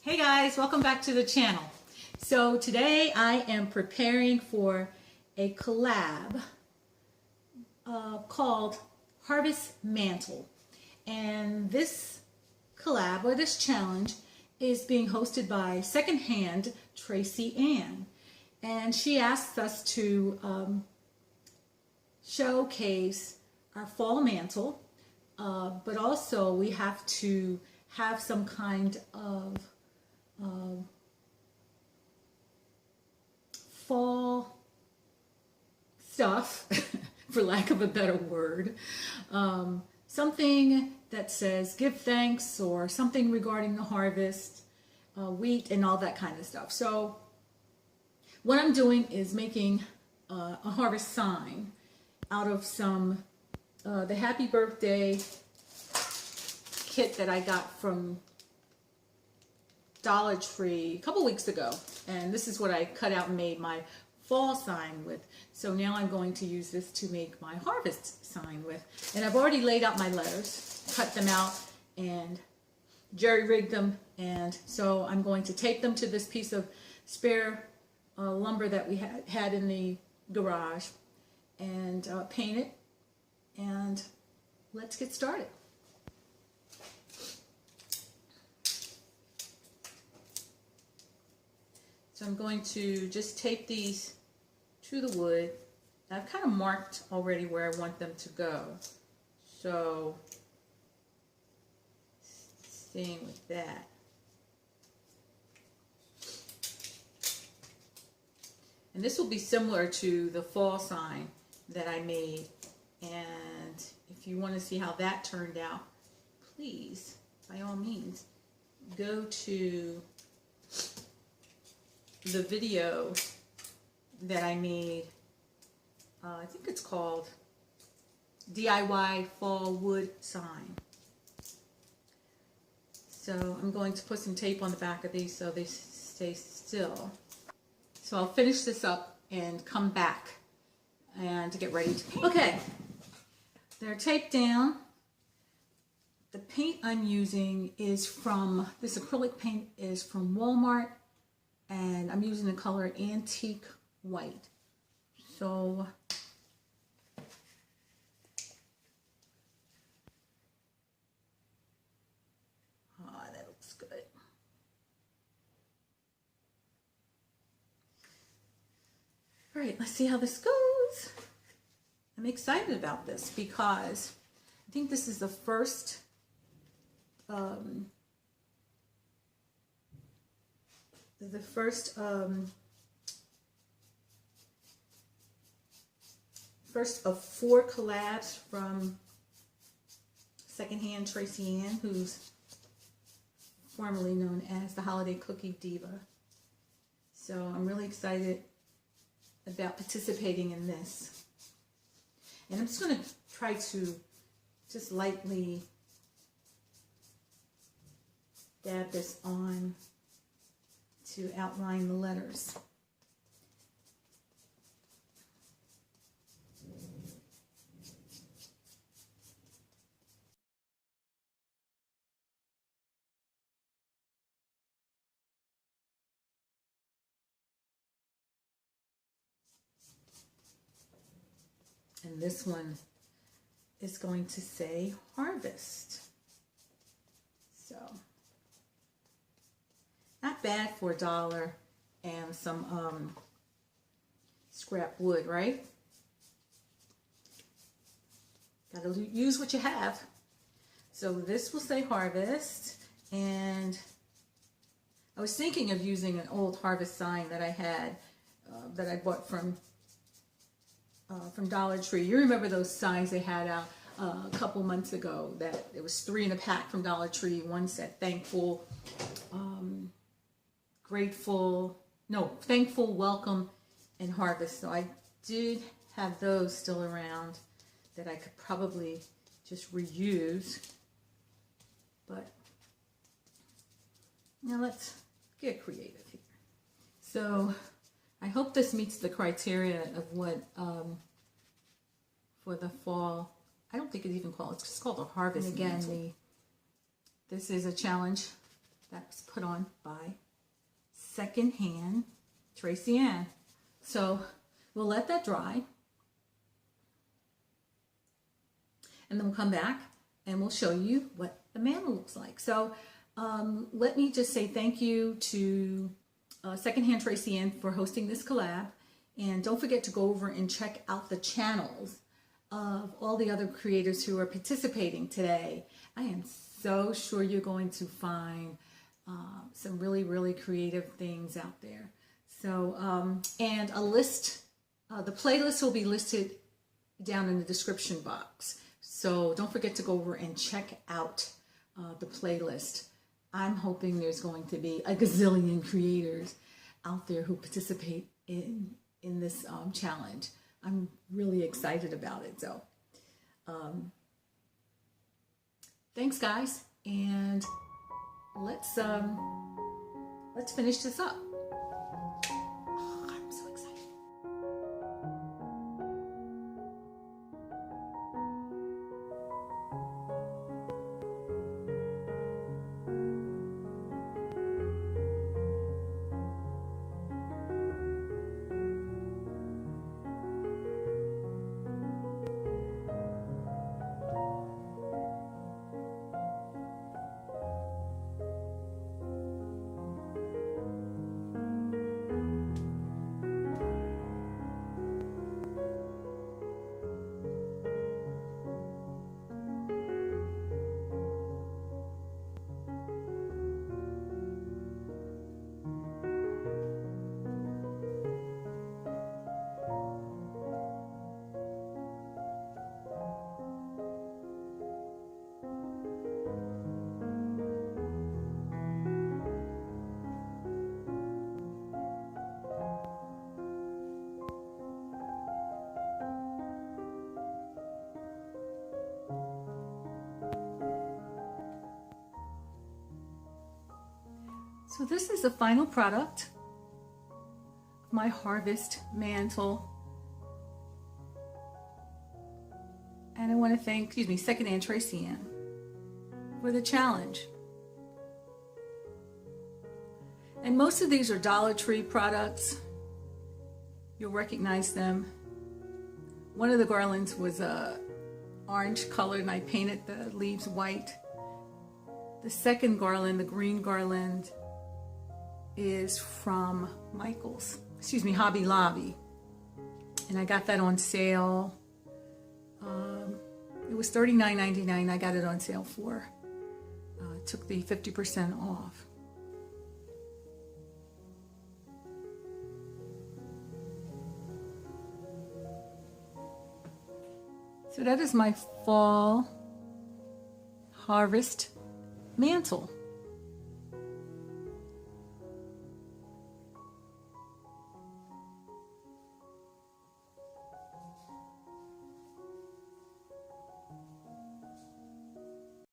Hey guys, welcome back to the channel. So today I am preparing for a collab called Harvest Mantle. And this collab, or this challenge, is being hosted by Secondhand Tracey. And she asked us to showcase our fall mantle, but also we have to have some kind of fall stuff, for lack of a better word, something that says give thanks or something regarding the harvest, wheat and all that kind of stuff. So what I'm doing is making a harvest sign out of some the happy birthday kit that I got from Dollar Tree a couple weeks ago, and this is what I cut out and made my fall sign with. So now I'm going to use this to make my harvest sign with, and I've already laid out my letters, cut them out and jerry-rigged them, and so I'm going to take them to this piece of spare lumber that we had in the garage and paint it, and let's get started. So I'm going to just tape these to the wood. I've kind of marked already where I want them to go. So staying with that. And this will be similar to the fall sign that I made. And if you want to see how that turned out, please, by all means, go to the video that I made. I think it's called DIY Fall Wood Sign. So I'm going to put some tape on the back of these so they stay still. So I'll finish this up and come back and to get ready to paint. Okay, they're taped down. The paint I'm using is from, this acrylic paint is from Walmart, and I'm using the color Antique White. So that looks good. All right, let's see how this goes. I'm excited about this because I think this is the first first of 4 collabs from Secondhand Tracey, who's formerly known as the Holiday Cookie Diva. So I'm really excited about participating in this. And I'm just going to try to just lightly dab this on to outline the letters. And this one is going to say harvest. So not bad for $1 and some scrap wood, right? Gotta use what you have. So this will say harvest, and I was thinking of using an old harvest sign that I had that I bought from Dollar Tree. You remember those signs they had out a couple months ago, that it was 3 in a pack from Dollar Tree. One said thankful, thankful, welcome, and harvest. So I did have those still around that I could probably just reuse. But now let's get creative here. So I hope this meets the criteria of what for the fall. I don't think it's even called, it's just called a harvest. And again, this is a challenge that was put on by Secondhand Tracey Ann. So we'll let that dry. And then we'll come back and we'll show you what the mantle looks like. So let me just say thank you to Secondhand Tracey Ann for hosting this collab. And don't forget to go over and check out the channels of all the other creators who are participating today. I am so sure you're going to find some really, really creative things out there. So, and a list, the playlist will be listed down in the description box. So don't forget to go over and check out the playlist. I'm hoping there's going to be a gazillion creators out there who participate in this challenge. I'm really excited about it. So thanks guys, and let's finish this up. Oh, I'm so excited. So this is the final product of my harvest mantle. And I want to thank, Secondhand Tracey Ann for the challenge. And most of these are Dollar Tree products. You'll recognize them. One of the garlands was orange colored and I painted the leaves white. The second garland, the green garland, is from Hobby Lobby. And I got that on sale. It was $39.99. I got it on sale for, took the 50% off. So that is my fall harvest mantle.